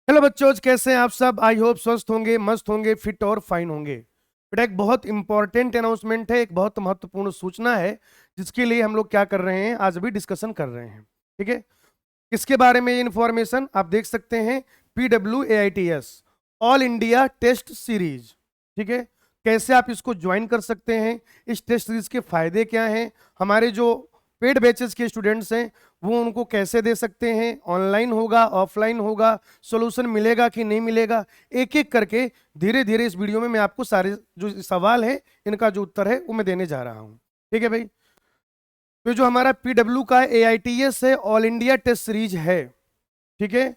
Hello बच्चों, कैसे हैं आप सब। आई होप स्वस्थ होंगे, मस्त होंगे, फिट और फाइन होंगे। बेटा, एक बहुत इंपॉर्टेंट अनाउंसमेंट है, एक बहुत महत्वपूर्ण सूचना है, जिसके लिए हम लोग क्या कर रहे हैं, आज भी डिस्कशन कर रहे हैं। ठीक है। किसके बारे में ये इंफॉर्मेशन आप देख सकते हैं। PWAITS all India test series. ठीक है। कैसे आप इसको ज्वाइन कर सकते हैं, इस टेस्ट सीरीज के फायदे क्या हैं, हमारे जो पेड बैचेस के स्टूडेंट्स हैं वो उनको कैसे दे सकते हैं, ऑनलाइन होगा ऑफलाइन होगा, सॉल्यूशन मिलेगा कि नहीं मिलेगा, एक एक करके धीरे धीरे इस वीडियो में मैं आपको सारे जो सवाल है इनका जो उत्तर है वो मैं देने जा रहा हूं। ठीक है भाई। तो जो हमारा PW का AITS है, ऑल इंडिया टेस्ट सीरीज है। ठीक है।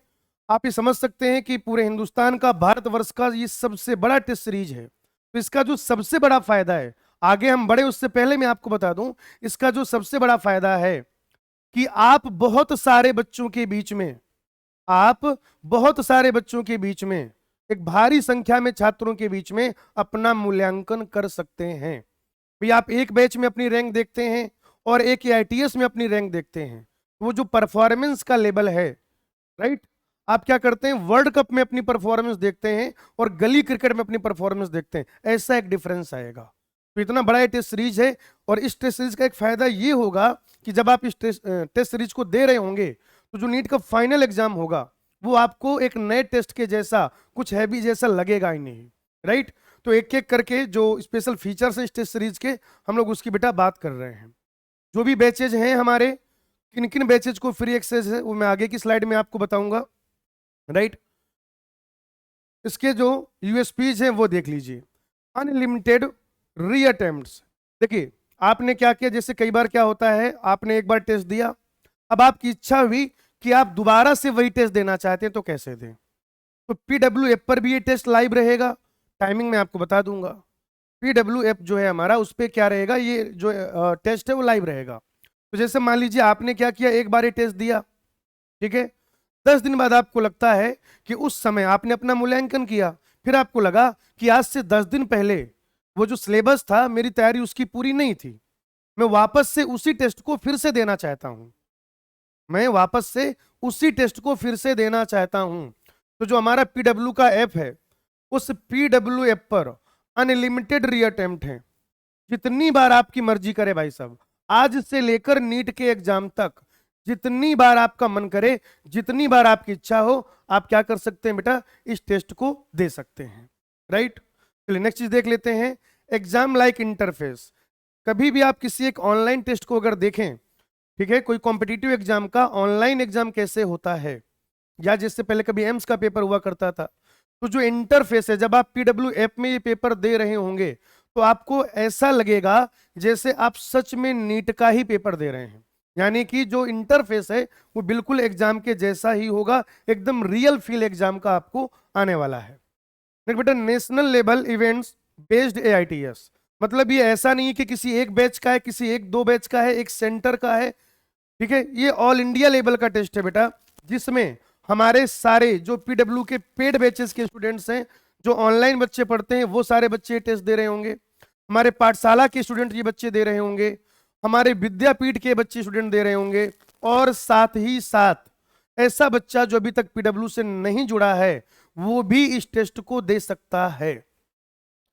आप ये समझ सकते हैं कि पूरे हिंदुस्तान का, भारतवर्ष का ये सबसे बड़ा टेस्ट सीरीज है। तो इसका जो सबसे बड़ा फायदा है, आगे हम बढ़े उससे पहले मैं आपको बता दूं, इसका जो सबसे बड़ा फायदा है कि आप बहुत सारे बच्चों के बीच में, एक भारी संख्या में छात्रों के बीच में अपना मूल्यांकन कर सकते हैं। भाई, आप एक बैच में अपनी रैंक देखते हैं और एक AITS में अपनी रैंक देखते हैं, वो जो परफॉर्मेंस का लेवल है, राइट। आप क्या करते हैं, वर्ल्ड कप में अपनी परफॉर्मेंस देखते हैं और गली क्रिकेट में अपनी परफॉर्मेंस देखते हैं, ऐसा एक डिफरेंस आएगा। तो इतना बड़ा ये टेस्ट सीरीज है। और इस टेस्ट सीरीज का एक फायदा ये होगा कि जब आप इस टेस्ट सीरीज को दे रहे होंगे तो जो नीट का फाइनल एग्जाम होगा वो आपको एक नए टेस्ट के जैसा, कुछ हैवी जैसा लगेगा ही नहीं, राइट। तो एक एक करके जो स्पेशल फीचर्स हैं इस टेस्ट सीरीज के, हम लोग उसकी बेटा बात कर रहे हैं। जो भी बैचेज हैं हमारे, किन किन बैचेज को फ्री एक्सेस है वो मैं आगे की स्लाइड में आपको बताऊंगा, राइट। इसके जो यूएसपीज हैं वो देख लीजिए। अनलिमिटेड रीअटेम्प्ट्स। देखिए, आपने क्या किया, जैसे कई बार क्या होता है, आपने एक बार टेस्ट दिया, अब आपकी इच्छा हुई कि आप दोबारा से वही टेस्ट देना चाहते हैं, तो कैसे दें। तो PWF पर भी ये टेस्ट लाइव रहेगा, टाइमिंग मैं आपको बता दूंगा। PWF जो है हमारा, उस पर क्या रहेगा, ये जो टेस्ट है वो लाइव रहेगा। तो जैसे मान लीजिए आपने क्या किया, एक बार ये टेस्ट दिया, ठीक है। 10 दिन बाद आपको लगता है कि उस समय आपने अपना मूल्यांकन किया, फिर आपको लगा कि आज से 10 दिन पहले वो जो सिलेबस था, मेरी तैयारी उसकी पूरी नहीं थी, मैं वापस से उसी टेस्ट को फिर से देना चाहता हूं, मैं वापस से उसी टेस्ट को फिर से देना चाहता हूं। तो जो हमारा PW का ऐप है, उस PW ऐप पर अनलिमिटेड रीअटेम्प्ट है, जितनी बार आपकी मर्जी करे भाई साहब, आज से लेकर नीट के एग्जाम तक, जितनी बार आपका मन करे, जितनी बार आपकी इच्छा हो, आप क्या कर सकते हैं बेटा, इस टेस्ट को दे सकते हैं, राइट। चलिए नेक्स्ट चीज देख लेते हैं, एग्जाम लाइक इंटरफेस। कभी भी आप किसी एक ऑनलाइन टेस्ट को अगर देखें, ठीक है, कोई कॉम्पिटिटिव एग्जाम का ऑनलाइन एग्जाम कैसे होता है, या जिससे पहले कभी एम्स का पेपर हुआ करता था, तो जो इंटरफेस है, जब आप PW ऐप में ये पेपर दे रहे होंगे तो आपको ऐसा लगेगा जैसे आप सच में नीट का ही पेपर दे रहे हैं। यानी कि जो इंटरफेस है वो बिल्कुल एग्जाम के जैसा ही होगा, एकदम रियल फील एग्जाम का आपको आने वाला है। देखो बेटा, national level events based AITS, मतलब ये ऐसा नहीं है कि किसी एक बैच का है, किसी एक दो बैच का है, एक सेंटर का है। ठीक है, ये ऑल इंडिया लेवल का टेस्ट है बेटा, जिसमें हमारे सारे जो PW के पेड बैचेस के स्टूडेंट्स हैं, जो ऑनलाइन बच्चे पढ़ते हैं, वो सारे बच्चे ये टेस्ट दे रहे होंगे, हमारे पाठशाला के स्टूडेंट ये बच्चे दे रहे होंगे, हमारे विद्यापीठ के बच्चे स्टूडेंट दे रहे होंगे, और साथ ही साथ ऐसा बच्चा जो अभी तक PW से नहीं जुड़ा है वो भी इस टेस्ट को दे सकता है।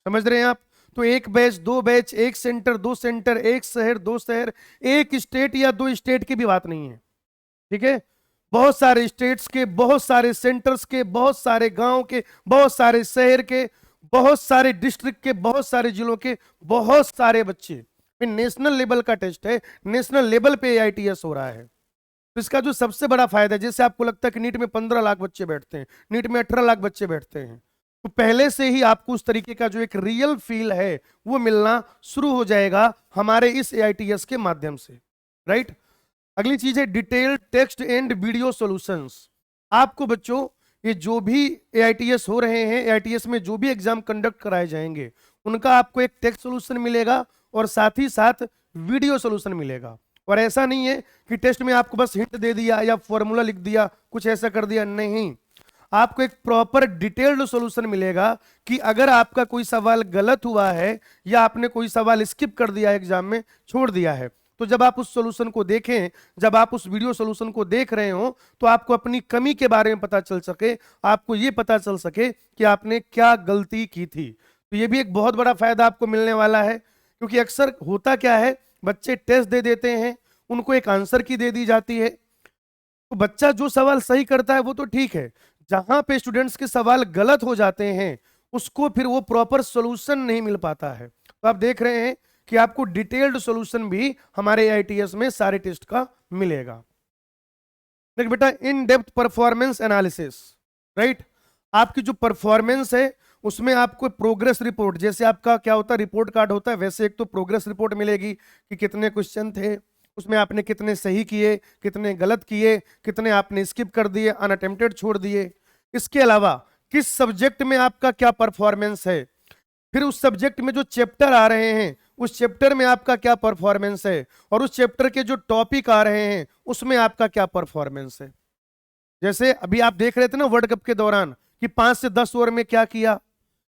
समझ रहे हैं आप। तो एक बैच, दो बैच, एक सेंटर, दो सेंटर, एक शहर, दो शहर, एक स्टेट या दो स्टेट की भी बात नहीं है, ठीक है। बहुत सारे स्टेट्स के, बहुत सारे सेंटर्स के, बहुत सारे गांव के, बहुत सारे शहर के, बहुत सारे डिस्ट्रिक्ट के, बहुत सारे जिलों के, बहुत सारे बच्चे। नेशनल लेवल का टेस्ट है, नेशनल लेवल पे AITS हो रहा है। तो इसका जो सबसे बड़ा फायदा है, जैसे आपको लगता है कि नीट में 15 लाख बच्चे बैठते हैं, नीट में 18 लाख बच्चे बैठते हैं, तो पहले से ही आपको उस तरीके का जो एक रियल फील है वो मिलना शुरू हो जाएगा हमारे इस AITS के माध्यम से, राइट। अगली चीज है detail text and video solutions. आपको बच्चों, ये जो भी AITS हो रहे हैं, AITS में जो भी एग्जाम कंडक्ट कराए जाएंगे, उनका आपको एक टेक्स्ट सॉल्यूशन मिलेगा और साथ ही साथ वीडियो सॉल्यूशन मिलेगा। और ऐसा नहीं है कि टेस्ट में आपको बस हिंट दे दिया या फॉर्मूला लिख दिया, कुछ ऐसा कर दिया, नहीं। आपको एक प्रॉपर डिटेल्ड सॉल्यूशन मिलेगा कि अगर आपका कोई सवाल गलत हुआ है या आपने कोई सवाल स्किप कर दिया एग्जाम में, छोड़ दिया है, तो जब आप उस सॉल्यूशन को देखें, जब आप उस वीडियो सॉल्यूशन को देख रहे हो, तो आपको अपनी कमी के बारे में पता चल सके, आपको ये पता चल सके कि आपने क्या गलती की थी। तो ये भी एक बहुत बड़ा फायदा आपको मिलने वाला है, क्योंकि अक्सर होता क्या है, बच्चे टेस्ट दे देते हैं, उनको एक आंसर की दे दी जाती है, तो बच्चा जो सवाल सही करता है वो तो ठीक है, जहां पे स्टूडेंट्स के सवाल गलत हो जाते हैं उसको फिर वो प्रॉपर सॉल्यूशन नहीं मिल पाता है। तो आप देख रहे हैं कि आपको डिटेल्ड सॉल्यूशन भी हमारे AITS में सारे टेस्ट का मिलेगा। देख बेटा, in depth performance analysis, right, आपकी जो परफॉर्मेंस है उसमें आपको प्रोग्रेस रिपोर्ट, जैसे आपका क्या होता है रिपोर्ट कार्ड होता है, वैसे एक तो प्रोग्रेस रिपोर्ट मिलेगी कि कितने क्वेश्चन थे, उसमें आपने कितने सही किए, कितने गलत किए, कितने आपने स्किप कर दिए, अनअटेम्प्टेड छोड़ दिए। इसके अलावा किस सब्जेक्ट में आपका क्या परफॉर्मेंस है, फिर उस सब्जेक्ट में जो चैप्टर आ रहे हैं उस चैप्टर में आपका क्या परफॉर्मेंस है, और उस चैप्टर के जो टॉपिक आ रहे हैं उसमें आपका क्या परफॉर्मेंस है। जैसे अभी आप देख रहे थे ना वर्ल्ड कप के दौरान कि 5 से 10 ओवर में क्या किया,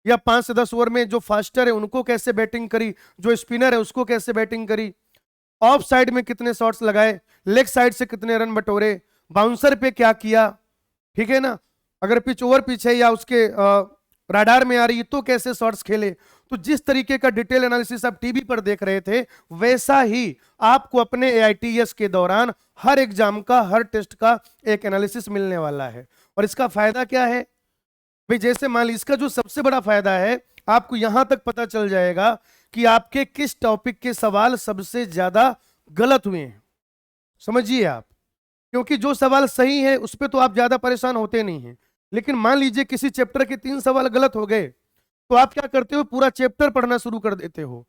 या 5 से 10 ओवर में जो फास्टर है उनको कैसे बैटिंग करी, जो स्पिनर है उसको कैसे बैटिंग करी, ऑफ साइड में कितने शॉट्स लगाए, लेग साइड से कितने रन बटोरे, बाउंसर पे क्या किया, ठीक है ना, अगर पिच ओवर पिच है या उसके राडार में आ रही है तो कैसे शॉट्स खेले। तो जिस तरीके का डिटेल एनालिसिस आप टीवी पर देख रहे थे, वैसा ही आपको अपने AITS के दौरान हर एग्जाम का, हर टेस्ट का एक एनालिसिस मिलने वाला है। और इसका फायदा क्या है भाई, जैसे मान लीजिए इसका जो सबसे बड़ा फायदा है, आपको यहां तक पता चल जाएगा कि आपके किस टॉपिक के सवाल सबसे ज्यादा गलत हुए हैं। समझिए आप, क्योंकि जो सवाल सही है उस पर तो आप ज्यादा परेशान होते नहीं हैं, लेकिन मान लीजिए किसी चैप्टर के 3 सवाल गलत हो गए, तो आप क्या करते हो, पूरा चैप्टर पढ़ना शुरू कर देते हो।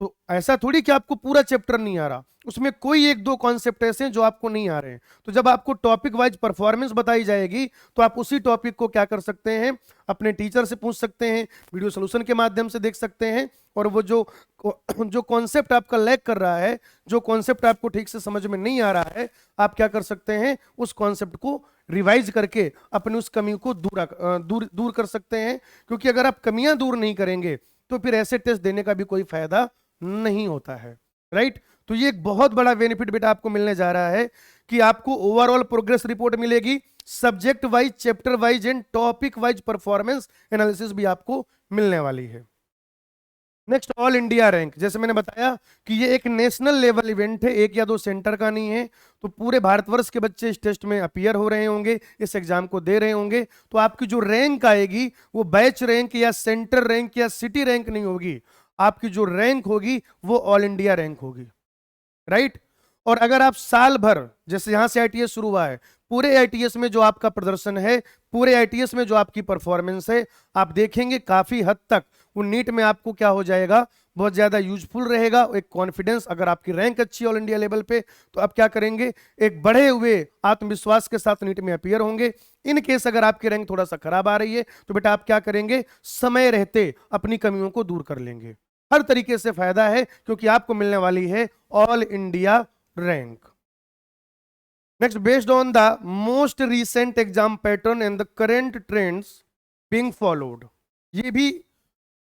तो ऐसा थोड़ी कि आपको पूरा चैप्टर नहीं आ रहा, उसमें कोई एक दो कॉन्सेप्ट ऐसे हैं जो आपको नहीं आ रहे हैं। तो जब आपको टॉपिक वाइज परफॉर्मेंस बताई जाएगी तो आप उसी टॉपिक को क्या कर सकते हैं, अपने टीचर से पूछ सकते हैं, वीडियो सोल्यूशन के माध्यम से देख सकते हैं, और वो जो कॉन्सेप्ट आपका लैग कर रहा है, जो कॉन्सेप्ट आपको ठीक से समझ में नहीं आ रहा है, आप क्या कर सकते हैं, उस कॉन्सेप्ट को रिवाइज करके अपनी उस कमी को दूर कर सकते हैं। क्योंकि अगर आप कमियां दूर नहीं करेंगे तो फिर ऐसे टेस्ट देने का भी कोई फायदा नहीं होता है, राइट। तो ये एक बहुत बड़ा बेनिफिट बेटा आपको मिलने जा रहा है कि आपको ओवरऑल प्रोग्रेस रिपोर्ट मिलेगी, subject wise, chapter wise and topic wise performance analysis भी आपको मिलने वाली है। नेक्स्ट, ऑल इंडिया रैंक, जैसे मैंने बताया कि ये एक नेशनल लेवल इवेंट है, एक या दो सेंटर का नहीं है। तो पूरे भारतवर्ष के बच्चे इस टेस्ट में अपीयर हो रहे होंगे, इस एग्जाम को दे रहे होंगे। तो आपकी जो रैंक आएगी वो बैच रैंक या सेंटर रैंक या सिटी रैंक नहीं होगी, आपकी जो रैंक होगी वो ऑल इंडिया रैंक होगी, राइट। और अगर आप साल भर, जैसे यहां से ITS शुरू हुआ है, पूरे ITS में जो आपका प्रदर्शन है, पूरे ITS में जो आपकी परफॉर्मेंस है, आप देखेंगे काफी हद तक वो नीट में आपको क्या हो जाएगा, बहुत ज्यादा यूजफुल रहेगा। एक कॉन्फिडेंस, अगर आपकी रैंक अच्छी है ऑल इंडिया लेवल पे, तो आप क्या करेंगे, एक बढ़े हुए आत्मविश्वास के साथ नीट में अपीयर होंगे। इन केस अगर आपकी रैंक थोड़ा सा खराब आ रही है तो बेटा आप क्या करेंगे, समय रहते अपनी कमियों को दूर कर लेंगे। हर तरीके से फायदा है क्योंकि आपको मिलने वाली है all India rank. Next, based on the most recent exam pattern and the current trends being followed. ये भी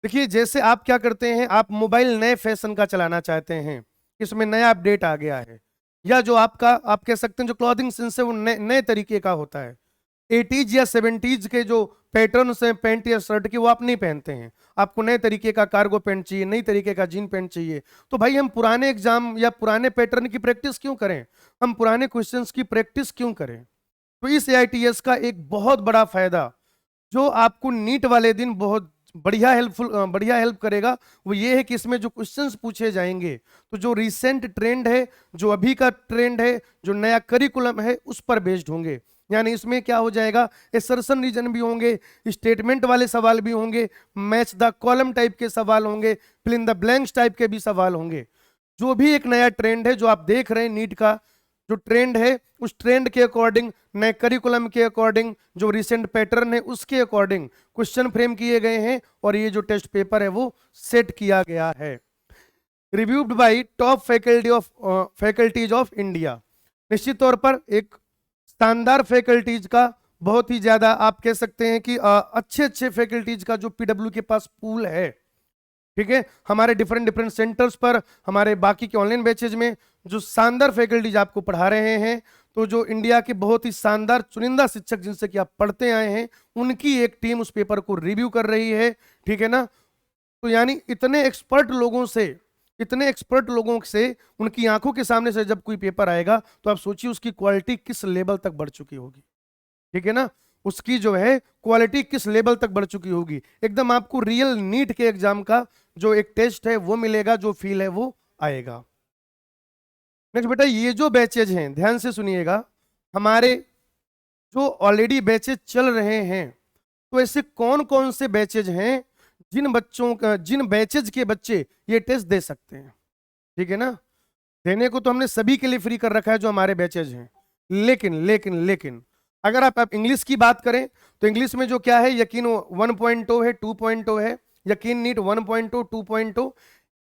देखिए, जैसे आप क्या करते हैं, आप मोबाइल नए फैशन का चलाना चाहते हैं, इसमें नया अपडेट आ गया है, या जो आपका, आप कह सकते हैं जो क्लॉथिंग सेंस है वो नए तरीके का होता है। 80s या 70s के जो पैटर्न्स हैं पैंट या शर्ट की, वो आप नहीं पहनते हैं, आपको नए तरीके का कार्गो पैंट चाहिए, नई तरीके का जीन पैंट चाहिए। तो भाई हम पुराने एग्जाम या पुराने पैटर्न की प्रैक्टिस क्यों करें, हम पुराने क्वेश्चंस की प्रैक्टिस क्यों करें। तो इस AITS का एक बहुत बड़ा फायदा जो आपको नीट वाले दिन बहुत बढ़िया हेल्प करेगा, वो ये है कि इसमें जो क्वेश्चंस पूछे जाएंगे, तो जो रिसेंट ट्रेंड है, जो अभी का ट्रेंड है, जो नया करिकुलम है, उस पर बेस्ड होंगे। यानी इसमें क्या हो जाएगा, एसर्शन रीजन भी होंगे, स्टेटमेंट वाले सवाल भी होंगे, मैच द कॉलम टाइप के सवाल होंगे, fill in the blanks type के भी सवाल होंगे। जो भी एक नया ट्रेंड है जो आप देख रहे हैं, नीट का जो ट्रेंड है, उस ट्रेंड के अकॉर्डिंग, नए करिकुलम के अकॉर्डिंग, जो रिसेंट पैटर्न है उसके अकॉर्डिंग क्वेश्चन फ्रेम किए गए हैं, और ये जो टेस्ट पेपर है वो सेट किया गया है। Reviewed by top faculties of India. निश्चित तौर पर एक शानदार फैकल्टीज का, बहुत ही ज्यादा आप कह सकते हैं कि अच्छे फैकल्टीज का जो PW के पास पूल है, ठीक है, हमारे डिफरेंट डिफरेंट सेंटर्स पर, हमारे बाकी के ऑनलाइन बैचेज में जो शानदार फैकल्टीज आपको पढ़ा रहे हैं, तो जो इंडिया के बहुत ही शानदार चुनिंदा शिक्षक जिनसे कि आप पढ़ते आए हैं, उनकी एक टीम उस पेपर को रिव्यू कर रही है। ठीक है ना, तो यानी इतने एक्सपर्ट लोगों से उनकी आंखों के सामने से जब कोई पेपर आएगा, तो आप सोचिए उसकी क्वालिटी किस लेवल तक बढ़ चुकी होगी। ठीक है ना, उसकी जो है क्वालिटी किस लेवल तक बढ़ चुकी होगी। एकदम आपको रियल नीट के एग्जाम का जो एक टेस्ट है वो मिलेगा, जो फील है वो आएगा। नेक्स्ट बेटा, ये जो बैचेज हैं ध्यान से सुनिएगा, हमारे जो ऑलरेडी बैचेज चल रहे हैं, तो ऐसे कौन कौन से बैचेज हैं जिन बैचेज के बच्चे ये टेस्ट दे सकते हैं। ठीक है ना, देने को तो हमने सभी के लिए फ्री कर रखा है जो हमारे बैचेज हैं, लेकिन अगर आप इंग्लिश की बात करें, तो इंग्लिश में जो क्या है, यकीन 1.0 है, 2.0 है, यकीन नीट 1.0, 2.0,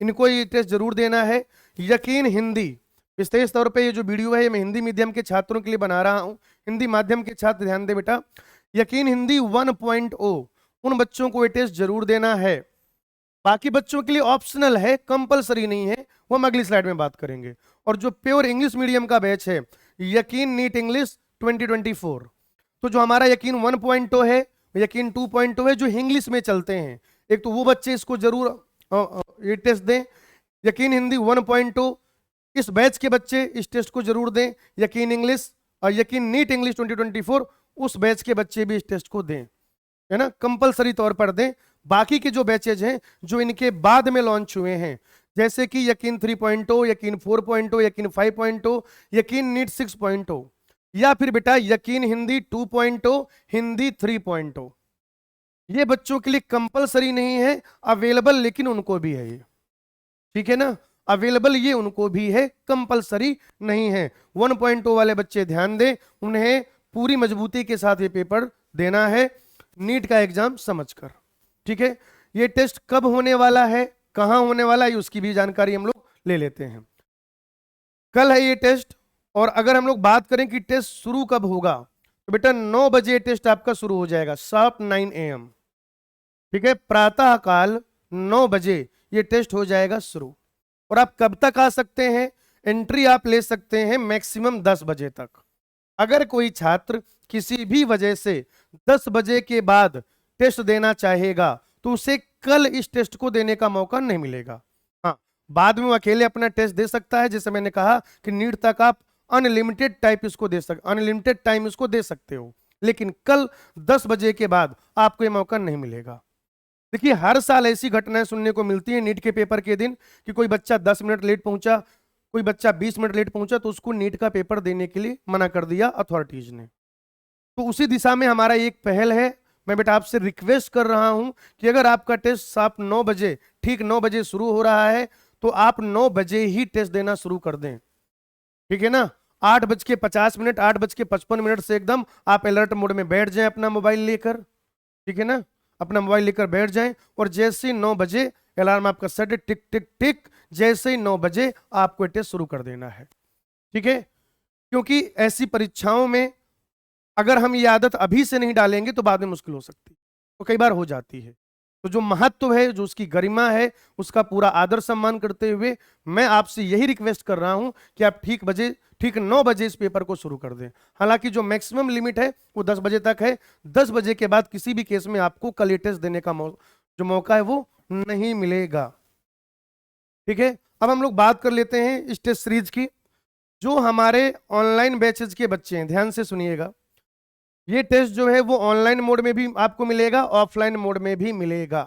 इनको ये टेस्ट जरूर देना है। यकीन हिंदी, विशेष तौर पे ये जो वीडियो है ये मैं हिंदी मीडियम के छात्रों के लिए बना रहा हूं, हिंदी माध्यम के छात्र ध्यान दे बेटा, यकीन हिंदी 1.0 उन बच्चों को ये टेस्ट जरूर देना है। बाकी बच्चों के लिए ऑप्शनल है, कंपलसरी नहीं है, वो हम अगली स्लाइड में बात करेंगे। और जो प्योर इंग्लिश मीडियम का बैच है, यकीन नीट इंग्लिश 2024, तो जो हमारा यकीन 1.0 है, यकीन 2.0 है, जो इंग्लिश में चलते हैं, एक तो वो बच्चे इसको जरूर ये टेस्ट दें। यकीन हिंदी 1.0 इस बैच के बच्चे इस टेस्ट को जरूर दें। यकीन इंग्लिश और यकीन नीट इंग्लिश 2024 उस बैच के बच्चे भी इस टेस्ट को दें, है ना, कंपलसरी तौर पर दें। बाकी के जो बैचेज हैं जो इनके बाद में लॉन्च हुए हैं, जैसे कि यकीन 3.0, यकीन 4.0, यकीन 5.0, यकीन नीट 6.0, या फिर बेटा यकीन हिंदी 2.0, हिंदी 3.0, ये बच्चों के लिए कंपलसरी नहीं है, अवेलेबल लेकिन उनको भी है ये। ठीक है ना, अवेलेबल ये उनको भी है, कंपलसरी नहीं है। 1.0 वाले बच्चे ध्यान दें, उन्हें पूरी मजबूती के साथ ये पेपर देना है नीट का एग्जाम समझकर। ठीक है, ये टेस्ट कब होने वाला है, कहां होने वाला है, उसकी भी जानकारी हम लोग ले लेते हैं। कल है ये टेस्ट, और अगर हम लोग बात करें कि टेस्ट शुरू कब होगा, तो बेटा 9 बजे टेस्ट आपका शुरू हो जाएगा, शार्प 9 AM। ठीक है, प्रातः काल 9 बजे ये टेस्ट हो जाएगा शुरू। और आप कब तक आ सकते हैं, एंट्री आप ले सकते हैं मैक्सिमम 10 बजे तक। अगर कोई छात्र किसी भी वजह से 10 बजे के बाद टेस्ट देना चाहेगा, तो उसे कल इस टेस्ट को देने का मौका नहीं मिलेगा। हाँ, बाद में वो अकेले अपना टेस्ट दे सकता है, जैसे मैंने कहा कि नीट तक आप अनलिमिटेड अनलिमिटेड टाइम इसको दे सकते हो, लेकिन कल 10 बजे के बाद आपको ये मौका नहीं मिलेगा। देखिए, हर साल ऐसी घटनाएं सुनने को मिलती है नीट के पेपर के दिन कि कोई बच्चा 10 मिनट लेट पहुंचा, कोई बच्चा 20 मिनट लेट पहुंचा, तो उसको नीट का पेपर देने के लिए मना कर दिया अथॉरिटीज ने। तो उसी दिशा में हमारा एक पहल है। मैं बेटा आपसे रिक्वेस्ट कर रहा हूं कि अगर आपका टेस्ट शार्प 9 बजे, ठीक 9 बजे शुरू हो रहा है, तो आप 9 बजे ही टेस्ट देना शुरू कर दें। ठीक है ना, 8:50, 8:55 से एकदम आप अलर्ट मोड में बैठ जाएं अपना मोबाइल लेकर। ठीक है ना, अपना मोबाइल लेकर बैठ जाएं, और जैसे ही 9 बजे अलार्म आपका सेट, टिक टिक टिक, जैसे ही 9 बजे आपको टेस्ट शुरू कर देना है। ठीक है, क्योंकि ऐसी परीक्षाओं में अगर हम ये आदत अभी से नहीं डालेंगे तो बाद में मुश्किल हो सकती है, तो कई बार हो जाती है। तो जो महत्व है, जो उसकी गरिमा है, उसका पूरा आदर सम्मान करते हुए मैं आपसे यही रिक्वेस्ट कर रहा हूं कि आप ठीक 9 बजे इस पेपर को शुरू कर दें। हालांकि जो मैक्सिमम लिमिट है वो 10 बजे तक है। 10 बजे के बाद किसी भी केस में आपको कल ये टेस्ट देने का जो मौका है वो नहीं मिलेगा। ठीक है, अब हम लोग बात कर लेते हैं इस टेस्ट सीरीज की। जो हमारे ऑनलाइन बैचेज के बच्चे हैं, ध्यान से सुनिएगा, ये टेस्ट जो है वो ऑनलाइन मोड में भी आपको मिलेगा, ऑफलाइन मोड में भी मिलेगा।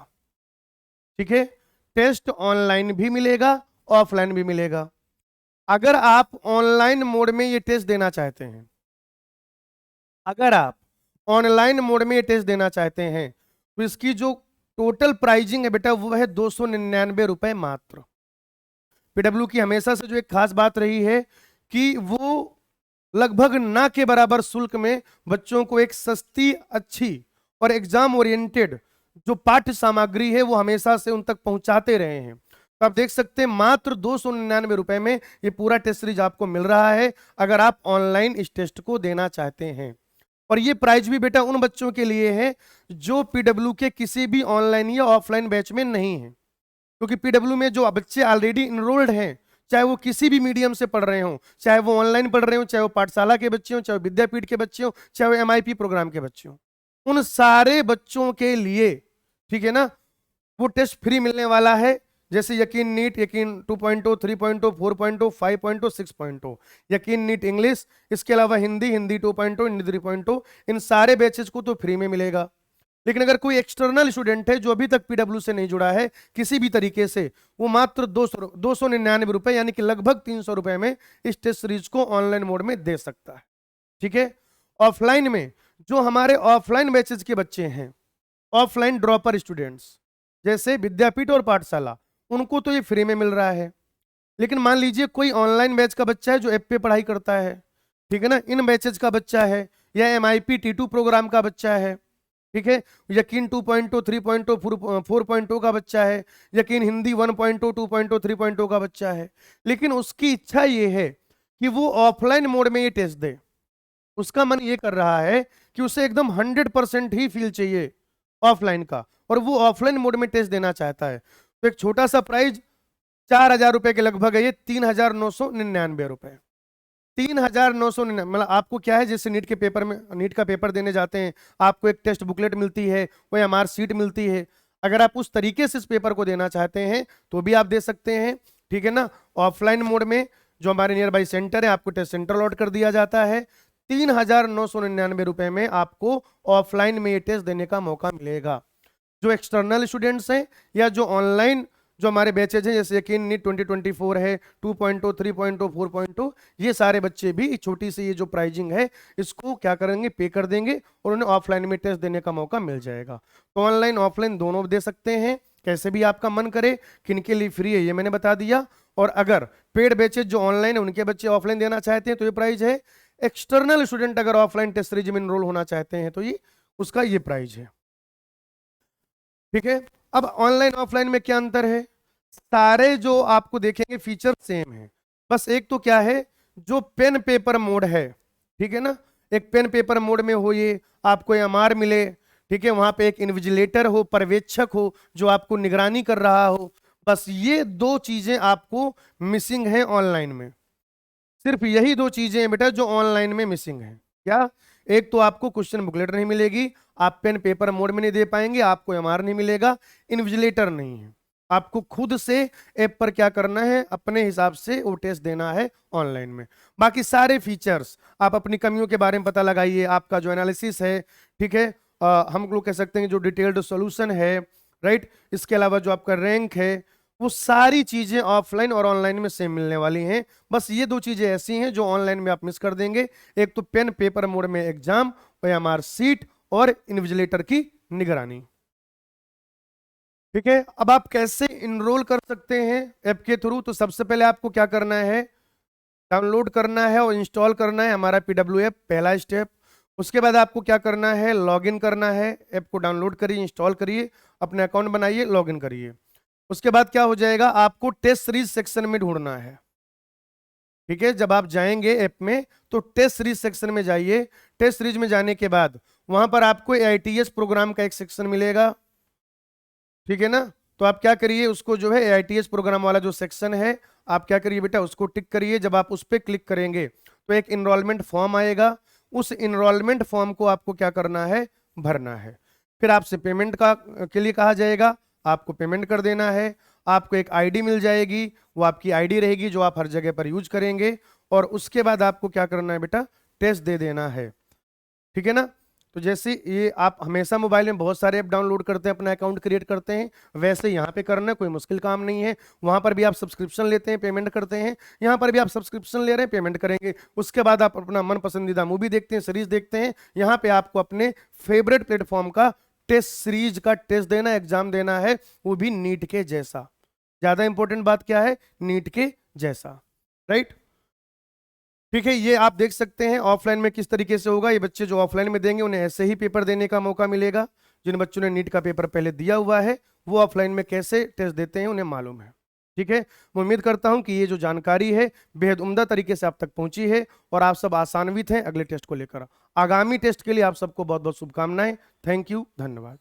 ठीक है, टेस्ट ऑनलाइन भी मिलेगा, ऑफलाइन भी मिलेगा। अगर आप ऑनलाइन मोड में ये टेस्ट देना चाहते हैं, अगर आप ऑनलाइन मोड में ये टेस्ट देना चाहते हैं, तो इसकी जो टोटल प्राइजिंग है बेटा वो है 299 रुपए मात्र। पीडब्ल्यू की हमेशा से जो एक खास बात रही है कि वो लगभग ना के बराबर शुल्क में बच्चों को एक सस्ती, अच्छी और एग्जाम ओरिएंटेड जो पाठ्य सामग्री है वो हमेशा से उन तक पहुंचाते रहे हैं। तो आप देख सकते हैं मात्र 299 रुपए में ये पूरा टेस्ट सीरीज आपको मिल रहा है, अगर आप ऑनलाइन इस टेस्ट को देना चाहते हैं। और ये प्राइज भी बेटा उन बच्चों के लिए है जो पीडब्ल्यू के किसी भी ऑनलाइन या ऑफलाइन बैच में नहीं है। क्योंकि पीडब्ल्यू में जो बच्चे ऑलरेडी इनरोल्ड हैं, चाहे वो किसी भी मीडियम से पढ़ रहे हों, चाहे वो ऑनलाइन पढ़ रहे हो, चाहे वो पाठशाला के बच्चे हों, चाहे वो विद्यापीठ के बच्चे हों, चाहे वो एमआईपी प्रोग्राम के बच्चे हों, उन सारे बच्चों के लिए, ठीक है ना, वो टेस्ट फ्री मिलने वाला है। जैसे यकीन नीट, यकीन 2.0, 3.0, 4.0, 5.0, 6.0, यकीन नीट इंग्लिश, इसके अलावा हिंदी, हिंदी 2.0, हिंदी 3.0, इन सारे बैचेज को तो फ्री में मिलेगा। लेकिन अगर कोई एक्सटर्नल स्टूडेंट है जो अभी तक पीडब्ल्यू से नहीं जुड़ा है किसी भी तरीके से, वो मात्र 299 रुपए यानी कि लगभग 300 रुपए में इस टेस्ट सीरीज को ऑनलाइन मोड में दे सकता है। ठीक है। ऑफलाइन में जो हमारे ऑफलाइन बैचेज के बच्चे हैं, ऑफलाइन ड्रॉपर स्टूडेंट्स जैसे विद्यापीठ और पाठशाला, उनको तो ये फ्री में मिल रहा है। लेकिन मान लीजिए कोई ऑनलाइन बैच का बच्चा है जो ऐप पे पढ़ाई करता है, ठीक है ना, इन बैचेज का बच्चा है, या एमआईपी T2 प्रोग्राम का बच्चा है, ठीक है, यकीन 2.0, 3.0, 4.0 का बच्चा है, यकीन हिंदी 1.0, 2.0, 3.0 का बच्चा है, लेकिन उसकी इच्छा ये है कि वो ऑफलाइन मोड में ये टेस्ट दे। उसका मन ये कर रहा है कि उसे एकदम 100% ही फील चाहिए ऑफलाइन का, और वो ऑफलाइन मोड में टेस्ट देना चाहता है। तो एक छोटा सा प्राइज 4,000 रुपए के लगभग है, ये 3,999 रुपए, 3,999। मतलब आपको क्या है, जैसे नीट के पेपर में, नीट का पेपर देने जाते हैं, आपको एक टेस्ट बुकलेट मिलती है, वो एमआर सीट मिलती है। अगर आप उस तरीके से इस पेपर को देना चाहते हैं तो भी आप दे सकते हैं, ठीक है ना। ऑफलाइन मोड में जो हमारे नियर बाई सेंटर है, आपको टेस्ट सेंटर अलॉट कर दिया जाता है। 3,999 रुपए में आपको ऑफलाइन में ये टेस्ट देने का मौका मिलेगा। जो एक्सटर्नल स्टूडेंट्स हैं या जो ऑनलाइन जो हमारे बैचेज हैं, जैसे यकीन नीट 2024 है, 2.0, 3.0, 4.0, ये सारे बच्चे भी छोटी सी ये जो प्राइजिंग है इसको क्या करेंगे, पे कर देंगे और उन्हें ऑफलाइन में टेस्ट देने का मौका मिल जाएगा। तो ऑनलाइन ऑफलाइन दोनों दे सकते हैं, कैसे भी आपका मन करे। किनके लिए फ्री है ये मैंने बता दिया। और अगर पेड बैचेज जो ऑनलाइन है उनके बच्चे ऑफलाइन देना चाहते हैं तो ये प्राइस है। एक्सटर्नल स्टूडेंट अगर ऑफलाइन टेस्ट सीरीज में इनरोल होना चाहते हैं तो ये उसका ये प्राइस है। ठीक है। अब ऑनलाइन ऑफलाइन में क्या अंतर है? सारे जो आपको देखेंगे फीचर सेम है, बस एक तो क्या है, जो पेन पेपर मोड है, ठीक है ना, एक पेन पेपर मोड में हो ये आपको एमआर मिले, ठीक है, वहां पे एक इन्विजिलेटर हो, पर्यवेक्षक हो जो आपको निगरानी कर रहा हो, बस ये दो चीजें आपको मिसिंग है ऑनलाइन में। सिर्फ यही दो चीजें हैं बेटा जो ऑनलाइन में मिसिंग है। क्या? एक तो आपको क्वेश्चन बुकलेट नहीं मिलेगी, आप पेन पेपर मोड में नहीं दे पाएंगे, आपको एमआर नहीं मिलेगा, इन्विजिलेटर नहीं है, आपको खुद से ऐप पर क्या करना है, अपने हिसाब से वो टेस्ट देना है ऑनलाइन में। बाकी सारे फीचर्स आप अपनी कमियों के बारे में पता लगाइए, आपका जो एनालिसिस है, ठीक है, हम लोग कह सकते हैं जो डिटेल्ड सॉल्यूशन है, राइट, इसके अलावा जो आपका रैंक है, वो सारी चीजें ऑफलाइन और ऑनलाइन में सेम मिलने वाली हैं। बस ये दो चीजें ऐसी हैं जो ऑनलाइन में आप मिस कर देंगे, एक तो पेन पेपर मोड में एग्जाम, OMR सीट और इन्विजिलेटर की निगरानी। ठीक है। अब आप कैसे इनरोल कर सकते हैं ऐप के थ्रू? तो सबसे पहले आपको क्या करना है, डाउनलोड करना है और इंस्टॉल करना है हमारा पीडब्ल्यू ऐप, पहला स्टेप। उसके बाद आपको क्या करना है, लॉगिन करना है, ऐप को डाउनलोड करिए, इंस्टॉल करिए, अपने अकाउंट बनाइए, लॉगिन करिए। उसके बाद क्या हो जाएगा, आपको टेस्ट सीरीज सेक्शन में ढूंढना है। ठीक है, जब आप जाएंगे ऐप में तो टेस्ट सीरीज सेक्शन में जाइए। टेस्ट सीरीज में जाने के बाद वहां पर आपको AITS प्रोग्राम का एक सेक्शन मिलेगा, ठीक है ना। तो आप क्या करिए, उसको जो है AITS प्रोग्राम वाला जो सेक्शन है, आप क्या करिए बेटा, उसको टिक करिए। जब आप उस पर क्लिक करेंगे तो एक इनरोलमेंट फॉर्म आएगा, उस इनरोलमेंट फॉर्म को आपको क्या करना है, भरना है। फिर आपसे पेमेंट का के लिए कहा जाएगा, आपको पेमेंट कर देना है। आपको एक आईडी मिल जाएगी, वो आपकी आईडी रहेगी जो आप हर जगह पर यूज करेंगे। और उसके बाद आपको क्या करना है बेटा, टेस्ट दे देना है, ठीक है ना। तो जैसे ये आप हमेशा मोबाइल में बहुत सारे ऐप डाउनलोड करते हैं, अपना अकाउंट क्रिएट करते हैं, वैसे यहाँ पे करना कोई मुश्किल काम नहीं है। वहां पर भी आप सब्सक्रिप्शन लेते हैं, पेमेंट करते हैं, यहाँ पर भी आप सब्सक्रिप्शन ले रहे हैं, पेमेंट करेंगे। उसके बाद आप अपना मन पसंदीदा मूवी देखते हैं, सीरीज देखते हैं। यहाँ पे आपको अपने फेवरेट प्लेटफॉर्म का टेस्ट सीरीज का टेस्ट देना, एग्जाम देना है, वो भी नीट के जैसा। ज्यादा इंपॉर्टेंट बात क्या है, नीट के जैसा, राइट। ठीक है, ये आप देख सकते हैं ऑफलाइन में किस तरीके से होगा। ये बच्चे जो ऑफलाइन में देंगे उन्हें ऐसे ही पेपर देने का मौका मिलेगा। जिन बच्चों ने नीट का पेपर पहले दिया हुआ है वो ऑफलाइन में कैसे टेस्ट देते हैं उन्हें मालूम है। ठीक है, मैं उम्मीद करता हूं कि ये जो जानकारी है बेहद उम्दा तरीके से आप तक पहुंची है और आप सब आसान्वित हैं अगले टेस्ट को लेकर। आगामी टेस्ट के लिए आप सबको बहुत बहुत शुभकामनाएं। थैंक यू, धन्यवाद।